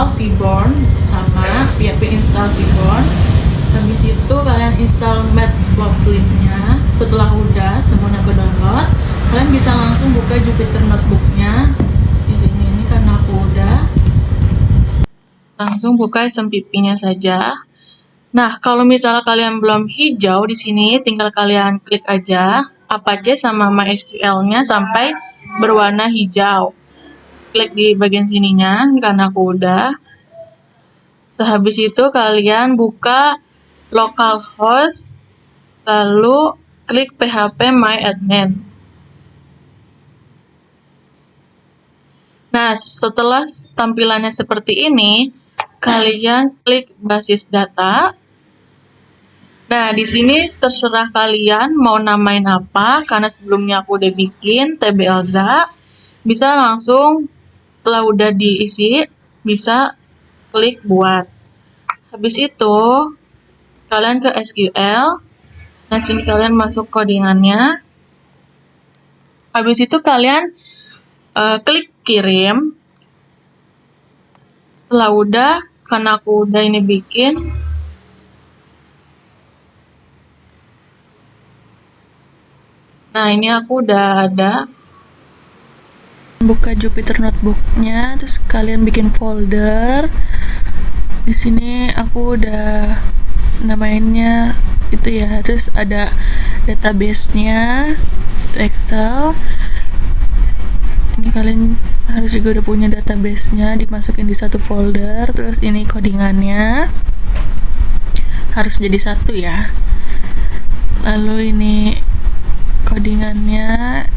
install Seaborn sama PHP install Seaborn. Habis itu kalian install Matplotlib-nya. Setelah udah semuanya ke download, kalian bisa langsung buka Jupyter Notebook-nya. Di sini ini karena aku udah. Langsung buka SMPP-nya saja. Nah, kalau misalnya kalian belum hijau di sini, tinggal kalian klik aja Apache sama MySQL-nya sampai berwarna hijau. Klik di bagian sininya karena aku udah. Sehabis itu kalian buka localhost, lalu klik php myadmin. Nah, setelah tampilannya seperti ini, kalian klik basis data. Nah, di sini terserah kalian mau namain apa, karena sebelumnya aku udah bikin TBLza. Bisa langsung setelah udah diisi, bisa klik buat. Habis itu, kalian ke SQL. Nah, sini kalian masuk codingannya. Habis itu kalian klik kirim. Setelah udah, karena aku udah ini bikin, nah ini aku udah ada. Buka Jupyter Notebook-nya, terus kalian bikin folder. Di sini aku udah namainnya itu ya, terus ada database-nya, Excel. Ini kalian harus juga udah punya database-nya, dimasukin di satu folder. Terus ini codingannya harus jadi satu ya. Lalu ini codingannya.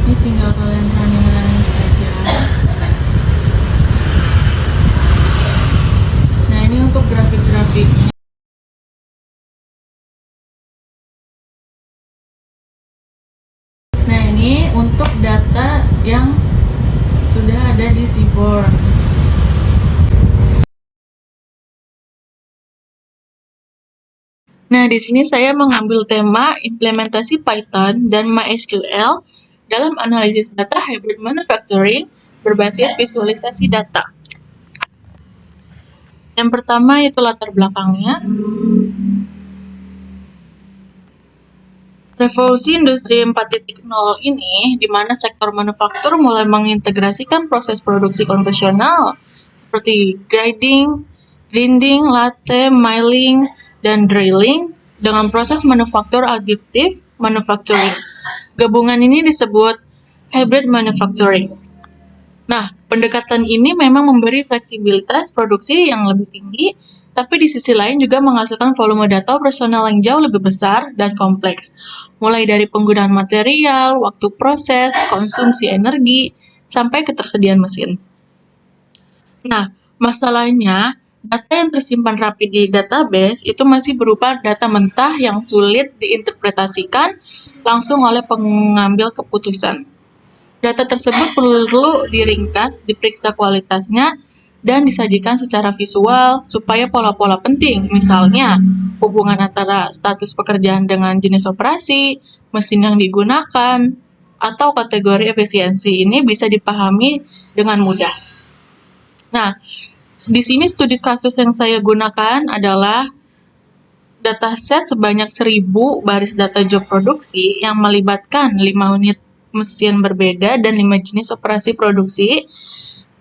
Ini tinggal kalian running saja. Nah, ini untuk grafik-grafiknya. Nah, ini untuk data yang sudah ada di Seaborn. Nah, di sini saya mengambil tema implementasi Python dan MySQL dalam analisis data hybrid manufacturing berbasis visualisasi data. Yang pertama itu latar belakangnya. Revolusi Industri 4.0 ini, di mana sektor manufaktur mulai mengintegrasikan proses produksi konvensional seperti grinding, lathe, milling, dan drilling dengan proses manufaktur additive manufacturing. Gabungan ini disebut hybrid manufacturing. Nah, pendekatan ini memang memberi fleksibilitas produksi yang lebih tinggi, tapi di sisi lain juga menghasilkan volume data operasional yang jauh lebih besar dan kompleks, mulai dari penggunaan material, waktu proses, konsumsi energi, sampai ketersediaan mesin. Nah, masalahnya, data yang tersimpan rapi di database itu masih berupa data mentah yang sulit diinterpretasikan langsung oleh pengambil keputusan. Data tersebut perlu diringkas, diperiksa kualitasnya, dan disajikan secara visual supaya pola-pola penting, misalnya hubungan antara status pekerjaan dengan jenis operasi, mesin yang digunakan, atau kategori efisiensi ini bisa dipahami dengan mudah. Nah, di sini studi kasus yang saya gunakan adalah dataset sebanyak 1000 baris data job produksi yang melibatkan 5 unit mesin berbeda dan 5 jenis operasi produksi.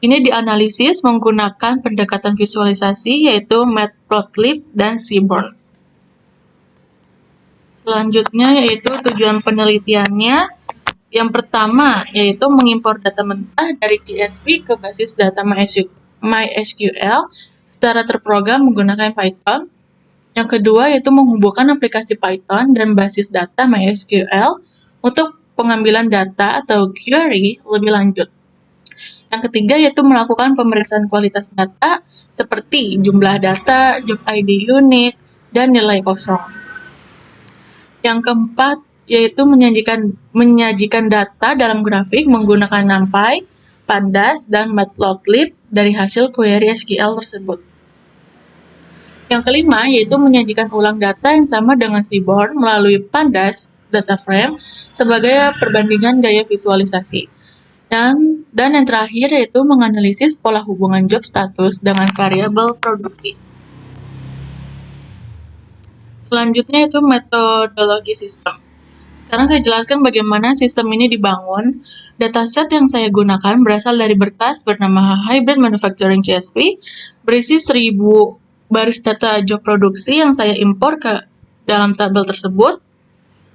Ini dianalisis menggunakan pendekatan visualisasi yaitu Matplotlib dan Seaborn. Selanjutnya yaitu tujuan penelitiannya. Yang pertama yaitu mengimpor data mentah dari CSV ke basis data MySQL secara terprogram menggunakan Python. Yang kedua yaitu menghubungkan aplikasi Python dan basis data MySQL untuk pengambilan data atau query lebih lanjut. Yang ketiga yaitu melakukan pemeriksaan kualitas data seperti jumlah data, job ID unik, dan nilai kosong. Yang keempat yaitu menyajikan data dalam grafik menggunakan NumPy, Pandas, dan Matplotlib dari hasil query SQL tersebut. Yang kelima yaitu menyajikan ulang data yang sama dengan Seaborn melalui Pandas data frame sebagai perbandingan gaya visualisasi. Dan yang terakhir yaitu menganalisis pola hubungan job status dengan variabel produksi. Selanjutnya itu metodologi sistem. Sekarang saya jelaskan bagaimana sistem ini dibangun. Dataset yang saya gunakan berasal dari berkas bernama Hybrid Manufacturing CSV, berisi 1000 baris data job produksi yang saya impor ke dalam tabel tersebut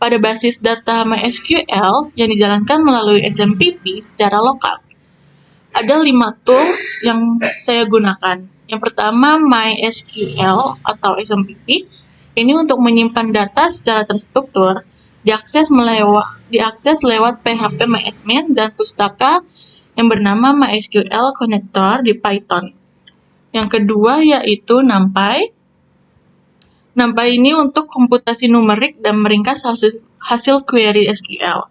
pada basis data MySQL yang dijalankan melalui SMPP secara lokal. Ada 5 tools yang saya gunakan. Yang pertama MySQL atau SMPP. Ini untuk menyimpan data secara terstruktur, diakses lewat PHP MyAdmin dan pustaka yang bernama MySQL Connector di Python. Yang kedua yaitu NumPy. NumPy ini untuk komputasi numerik dan meringkas hasil query SQL.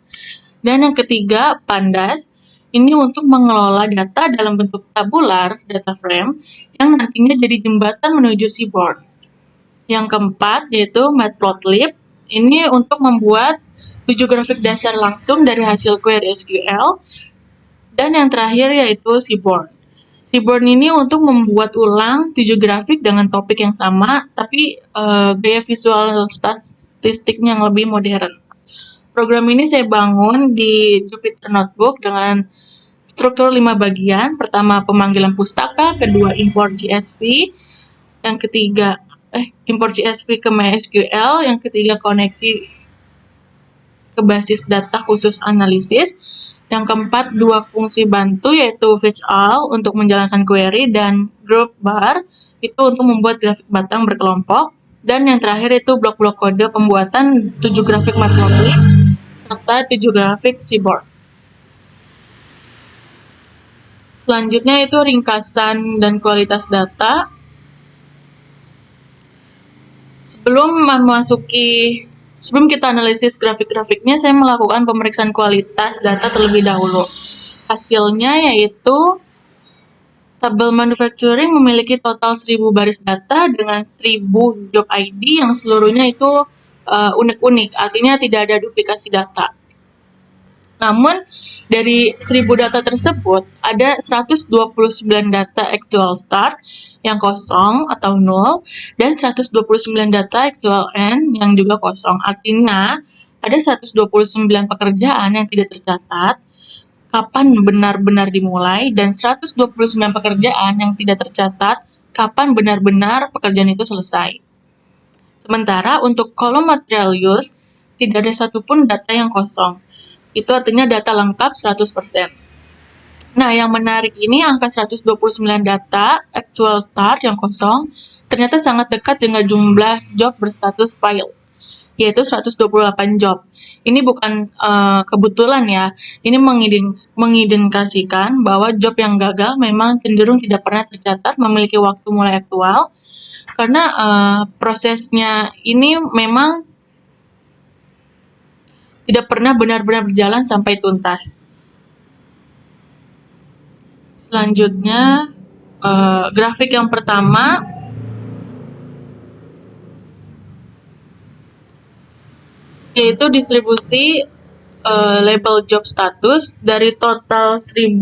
Dan yang ketiga Pandas. Ini untuk mengelola data dalam bentuk tabular, data frame, yang nantinya jadi jembatan menuju Seaborn. Yang keempat yaitu Matplotlib. Ini untuk membuat 7 grafik dasar langsung dari hasil query SQL. Dan yang terakhir yaitu Seaborn. Seaborn ini untuk membuat ulang 7 grafik dengan topik yang sama, tapi gaya visual statistiknya yang lebih modern. Program ini saya bangun di Jupyter Notebook dengan struktur 5 bagian. Pertama pemanggilan pustaka, kedua import CSV, yang ketiga import CSV ke MySQL, yang ketiga koneksi ke basis data khusus analisis, yang keempat 2 fungsi bantu yaitu fetch all untuk menjalankan query dan group bar itu untuk membuat grafik batang berkelompok, dan yang terakhir itu blok-blok kode pembuatan 7 grafik Matplotlib serta 7 grafik Seaborn. Selanjutnya itu ringkasan dan kualitas data. Sebelum kita analisis grafik-grafiknya, saya melakukan pemeriksaan kualitas data terlebih dahulu. Hasilnya yaitu tabel manufacturing memiliki total 1000 baris data dengan 1000 job ID yang seluruhnya itu unik-unik, artinya tidak ada duplikasi data. Namun, dari 1000 data tersebut, ada 129 data actual start yang kosong atau nol, dan 129 data actual end yang juga kosong. Artinya, ada 129 pekerjaan yang tidak tercatat, kapan benar-benar dimulai, dan 129 pekerjaan yang tidak tercatat, kapan benar-benar pekerjaan itu selesai. Sementara untuk kolom material use, tidak ada satupun data yang kosong. Itu artinya data lengkap 100%. Nah, yang menarik ini angka 129 data actual start yang kosong ternyata sangat dekat dengan jumlah job berstatus file, yaitu 128 job. Ini bukan kebetulan ya, ini mengindikasikan bahwa job yang gagal memang cenderung tidak pernah tercatat memiliki waktu mulai aktual, karena prosesnya ini memang tidak pernah benar-benar berjalan sampai tuntas. Selanjutnya, grafik yang pertama yaitu distribusi label job status dari total 1000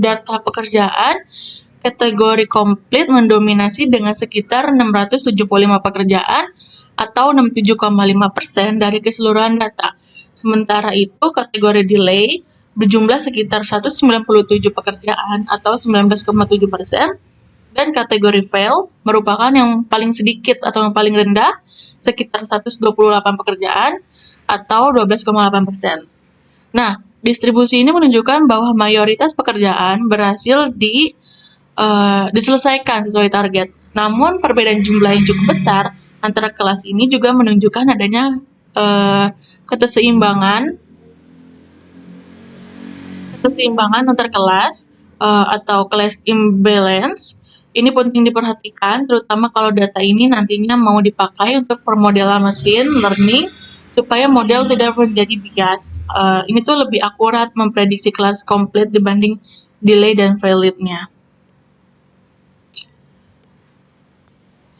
data pekerjaan. Kategori komplit mendominasi dengan sekitar 675 pekerjaan atau 67,5% dari keseluruhan data. Sementara itu, kategori delay berjumlah sekitar 197 pekerjaan atau 19,7%, dan kategori fail merupakan yang paling sedikit atau yang paling rendah, sekitar 128 pekerjaan atau 12,8%. Nah, distribusi ini menunjukkan bahwa mayoritas pekerjaan berhasil diselesaikan sesuai target. Namun, perbedaan jumlah yang cukup besar antara kelas ini juga menunjukkan adanya keseimbangan antar kelas atau class imbalance. Ini penting diperhatikan, terutama kalau data ini nantinya mau dipakai untuk permodelan machine learning supaya model tidak menjadi bias. Ini tuh lebih akurat memprediksi kelas komplit dibanding delay dan validnya.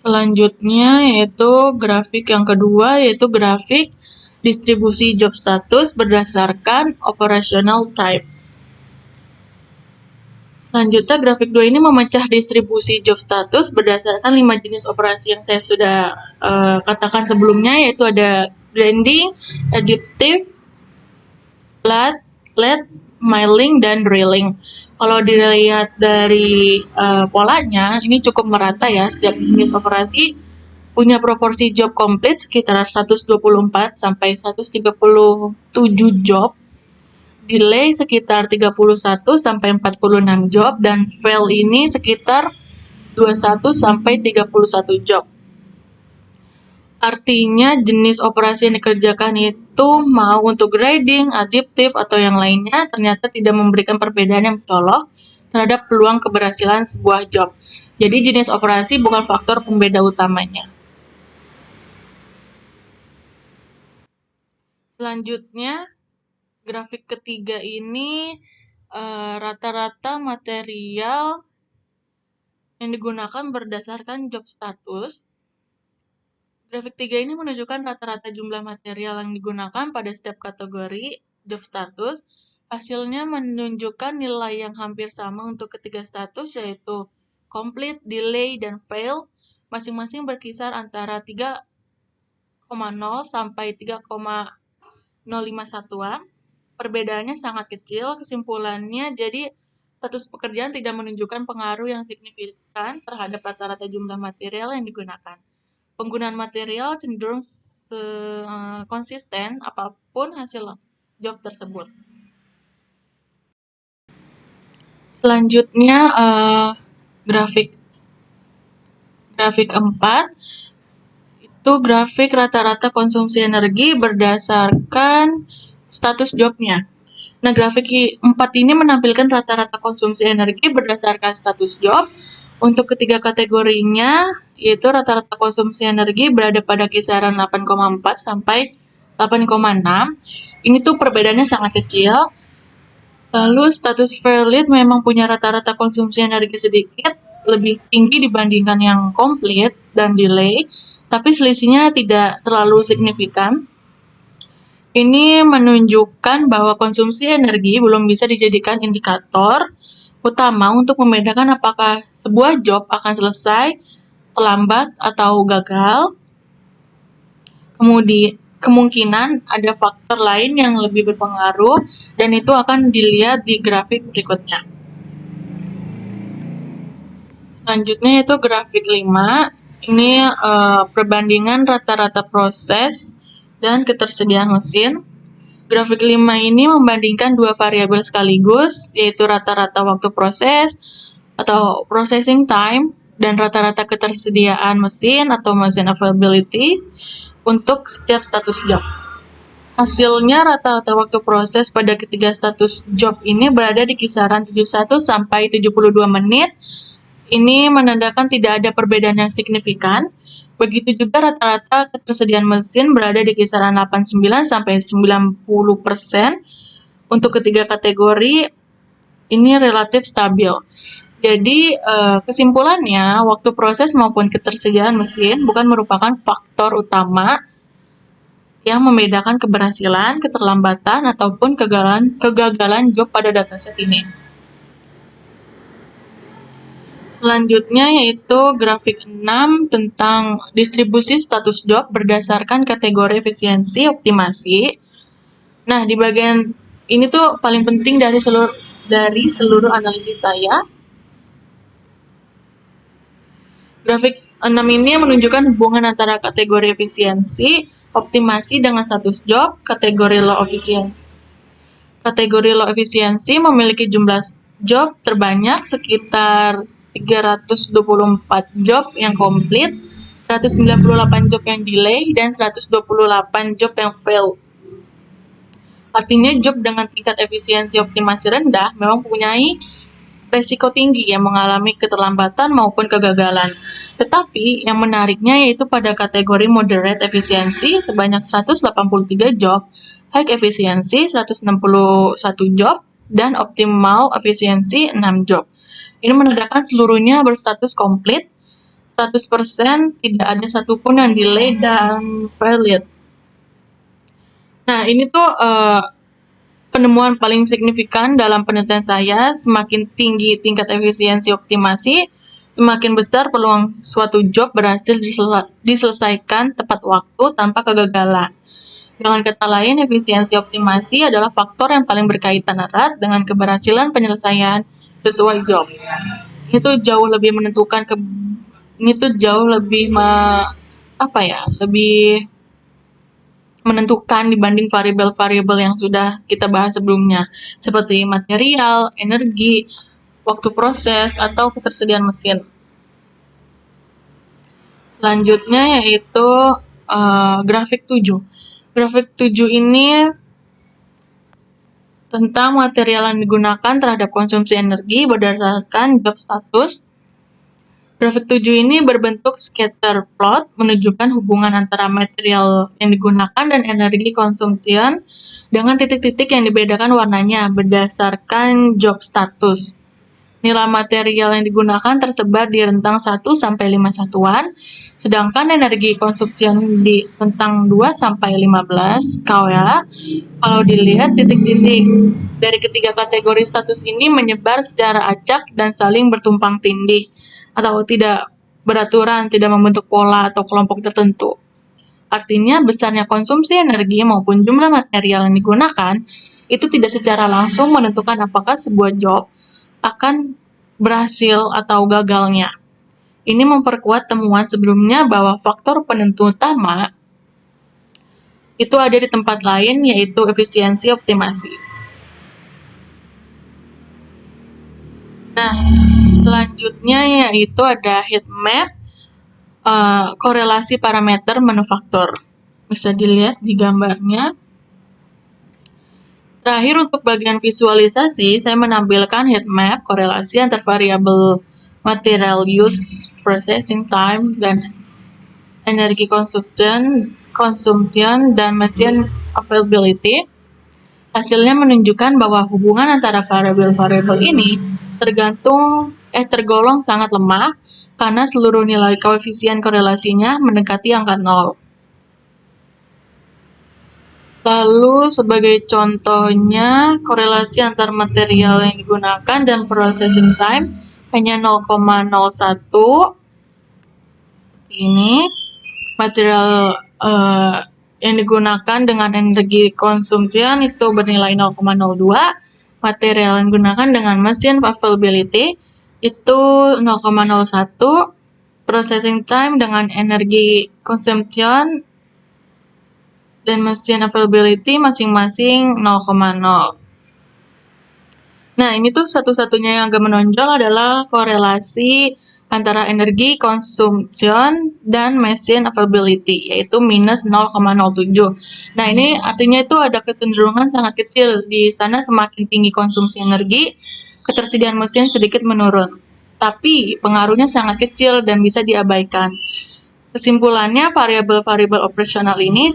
Selanjutnya yaitu grafik yang kedua, yaitu grafik distribusi job status berdasarkan operational type. Selanjutnya, grafik 2 ini memecah distribusi job status berdasarkan 5 jenis operasi yang saya sudah katakan sebelumnya, yaitu ada grinding, additive, lat, milling, dan drilling. Kalau dilihat dari polanya, ini cukup merata ya, setiap jenis operasi punya proporsi job komplit sekitar 124 sampai 137 job, delay sekitar 31 sampai 46 job, dan fail ini sekitar 21 sampai 31 job. Artinya jenis operasi yang dikerjakan itu mau untuk grading, additive, atau yang lainnya ternyata tidak memberikan perbedaan yang mencolok terhadap peluang keberhasilan sebuah job. Jadi jenis operasi bukan faktor pembeda utamanya. Selanjutnya, grafik ketiga ini rata-rata material yang digunakan berdasarkan job status. Grafik 3 ini menunjukkan rata-rata jumlah material yang digunakan pada setiap kategori job status. Hasilnya menunjukkan nilai yang hampir sama untuk ketiga status, yaitu complete, delay, dan fail. Masing-masing berkisar antara 3,0 sampai 3,05 satuan. Perbedaannya sangat kecil. Kesimpulannya, jadi status pekerjaan tidak menunjukkan pengaruh yang signifikan terhadap rata-rata jumlah material yang digunakan. Penggunaan material cenderung konsisten apapun hasil job tersebut. Selanjutnya, grafik 4 itu grafik rata-rata konsumsi energi berdasarkan status jobnya. Nah, grafik 4 ini menampilkan rata-rata konsumsi energi berdasarkan status job. Untuk ketiga kategorinya, yaitu rata-rata konsumsi energi berada pada kisaran 8,4 sampai 8,6. Ini tuh perbedaannya sangat kecil. Lalu status valid memang punya rata-rata konsumsi energi sedikit lebih tinggi dibandingkan yang komplit dan delay, tapi selisihnya tidak terlalu signifikan. Ini menunjukkan bahwa konsumsi energi belum bisa dijadikan indikator utama untuk membedakan apakah sebuah job akan selesai, terlambat, atau gagal. Kemudian, kemungkinan ada faktor lain yang lebih berpengaruh, dan itu akan dilihat di grafik berikutnya. Selanjutnya itu grafik 5. Ini perbandingan rata-rata proses dan ketersediaan mesin. Grafik 5 ini membandingkan dua variabel sekaligus, yaitu rata-rata waktu proses atau processing time dan rata-rata ketersediaan mesin atau machine availability untuk setiap status job. Hasilnya rata-rata waktu proses pada ketiga status job ini berada di kisaran 71 sampai 72 menit. Ini menandakan tidak ada perbedaan yang signifikan. Begitu juga rata-rata ketersediaan mesin berada di kisaran 89 sampai 90%. Untuk ketiga kategori ini relatif stabil. Jadi kesimpulannya, waktu proses maupun ketersediaan mesin bukan merupakan faktor utama yang membedakan keberhasilan, keterlambatan, ataupun kegagalan job pada dataset ini. Selanjutnya yaitu grafik 6 tentang distribusi status job berdasarkan kategori efisiensi optimasi. Nah, di bagian ini tuh paling penting dari seluruh analisis saya. Grafik 6 ini menunjukkan hubungan antara kategori efisiensi optimasi dengan status job. Kategori low efisiensi memiliki jumlah job terbanyak sekitar 324 job yang komplit, 198 job yang delay, dan 128 job yang fail. Artinya job dengan tingkat efisiensi optimasi rendah memang mempunyai resiko tinggi yang mengalami keterlambatan maupun kegagalan. Tetapi yang menariknya yaitu pada kategori moderate efisiensi sebanyak 183 job, high efisiensi 161 job, dan optimal efisiensi 6 job. Ini menandakan seluruhnya berstatus komplit, 100%, tidak ada satupun yang delay dan valid. Nah, ini tuh penemuan paling signifikan dalam penelitian saya. Semakin tinggi tingkat efisiensi optimasi, semakin besar peluang suatu job berhasil diselesaikan tepat waktu tanpa kegagalan. Dengan kata lain, efisiensi optimasi adalah faktor yang paling berkaitan erat dengan keberhasilan penyelesaian sesuai job. Itu jauh lebih menentukan lebih menentukan dibanding variabel-variabel yang sudah kita bahas sebelumnya, seperti material, energi, waktu proses, atau ketersediaan mesin. Selanjutnya yaitu grafik 7. Grafik 7 ini tentang material yang digunakan terhadap konsumsi energi berdasarkan job status. Grafik 7 ini berbentuk scatter plot menunjukkan hubungan antara material yang digunakan dan energi consumption dengan titik-titik yang dibedakan warnanya berdasarkan job status. Nilai material yang digunakan tersebar di rentang 1 sampai 5 satuan, sedangkan energi consumption di rentang 2 sampai 15 kWh. Kalau dilihat titik-titik dari ketiga kategori status ini menyebar secara acak dan saling bertumpang tindih atau tidak beraturan, tidak membentuk pola atau kelompok tertentu. Artinya besarnya konsumsi energi maupun jumlah material yang digunakan itu tidak secara langsung menentukan apakah sebuah job akan berhasil atau gagalnya. Ini memperkuat temuan sebelumnya bahwa faktor penentu utama itu ada di tempat lain, yaitu efisiensi optimasi. Nah, selanjutnya yaitu ada heat map, korelasi parameter manufaktur. Bisa dilihat di gambarnya. Terakhir, untuk bagian visualisasi, saya menampilkan heat map korelasi antar variabel material use, processing time, dan energi consumption, dan mesin availability. Hasilnya menunjukkan bahwa hubungan antara variabel-variabel ini tergolong sangat lemah karena seluruh nilai koefisien korelasinya mendekati angka 0. Lalu sebagai contohnya, korelasi antar material yang digunakan dan processing time hanya 0,01. Ini material yang digunakan dengan energi consumption itu bernilai 0,02. Material yang digunakan dengan mesin availability itu 0,01. Processing time dengan energi consumption dan mesin availability masing-masing 0,0. Nah, ini tuh satu-satunya yang agak menonjol adalah korelasi antara energi consumption dan mesin availability, yaitu minus 0,07. Nah, ini artinya itu ada kecenderungan sangat kecil. Di sana semakin tinggi konsumsi energi, ketersediaan mesin sedikit menurun. Tapi pengaruhnya sangat kecil dan bisa diabaikan. Kesimpulannya, variabel-variabel operasional ini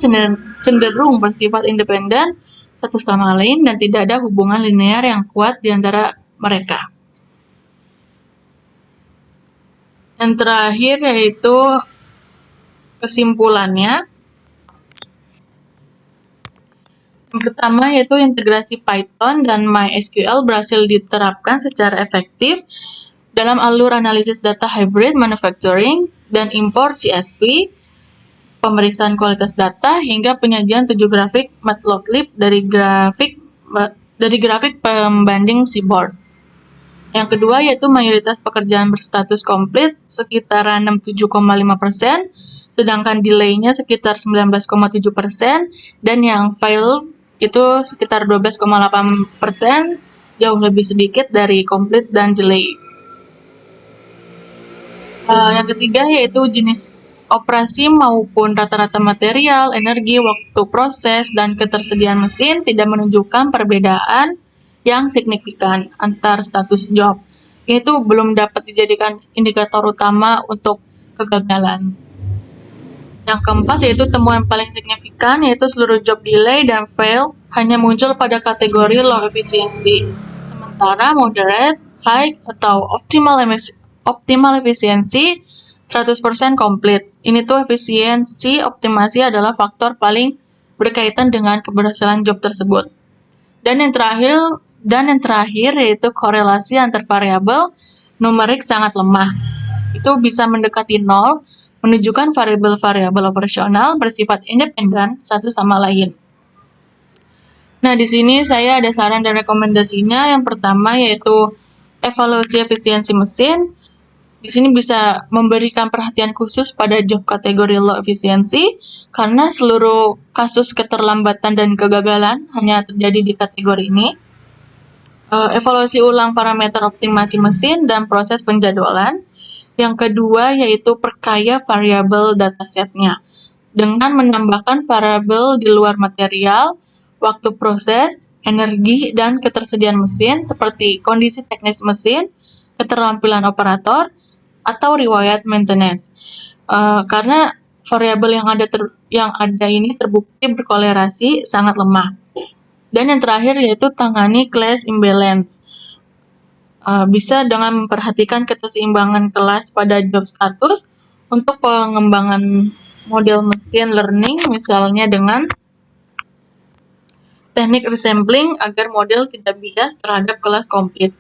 cenderung bersifat independen satu sama lain dan tidak ada hubungan linear yang kuat di antara mereka. Yang terakhir yaitu kesimpulannya. Yang pertama yaitu integrasi Python dan MySQL berhasil diterapkan secara efektif dalam alur analisis data hybrid manufacturing dan import CSV, pemeriksaan kualitas data, hingga penyajian 7 grafik Matplotlib dari grafik pembanding seaboard. Yang kedua yaitu mayoritas pekerjaan berstatus komplit sekitar 67,5%, sedangkan delay-nya sekitar 19,7%, dan yang fail itu sekitar 12,8%, jauh lebih sedikit dari komplit dan delay. Yang ketiga yaitu jenis operasi maupun rata-rata material, energi, waktu proses, dan ketersediaan mesin tidak menunjukkan perbedaan yang signifikan antar status job. itu belum dapat dijadikan indikator utama untuk kegagalan. Yang keempat yaitu temuan paling signifikan, yaitu seluruh job delay dan fail hanya muncul pada kategori low efficiency, sementara moderate, high, atau optimal efficiency 100% komplit. Ini tuh efisiensi optimasi adalah faktor paling berkaitan dengan keberhasilan job tersebut. Dan yang terakhir yaitu korelasi antar variabel numerik sangat lemah. Itu bisa mendekati nol, menunjukkan variabel-variabel operasional bersifat independen satu sama lain. Nah, di sini saya ada saran dan rekomendasinya. Yang pertama yaitu evaluasi efisiensi mesin. Di sini bisa memberikan perhatian khusus pada job kategori low efisiensi karena seluruh kasus keterlambatan dan kegagalan hanya terjadi di kategori ini. Evaluasi ulang parameter optimasi mesin dan proses penjadwalan. Yang kedua yaitu perkaya variabel datasetnya dengan menambahkan variabel di luar material, waktu proses, energi, dan ketersediaan mesin seperti kondisi teknis mesin, keterampilan operator, atau riwayat maintenance. Karena variabel yang ada ini terbukti berkolerasi sangat lemah. Dan yang terakhir yaitu tangani class imbalance. Bisa dengan memperhatikan keseimbangan kelas pada job status untuk pengembangan model machine learning, misalnya dengan teknik resampling agar model tidak bias terhadap kelas komplit.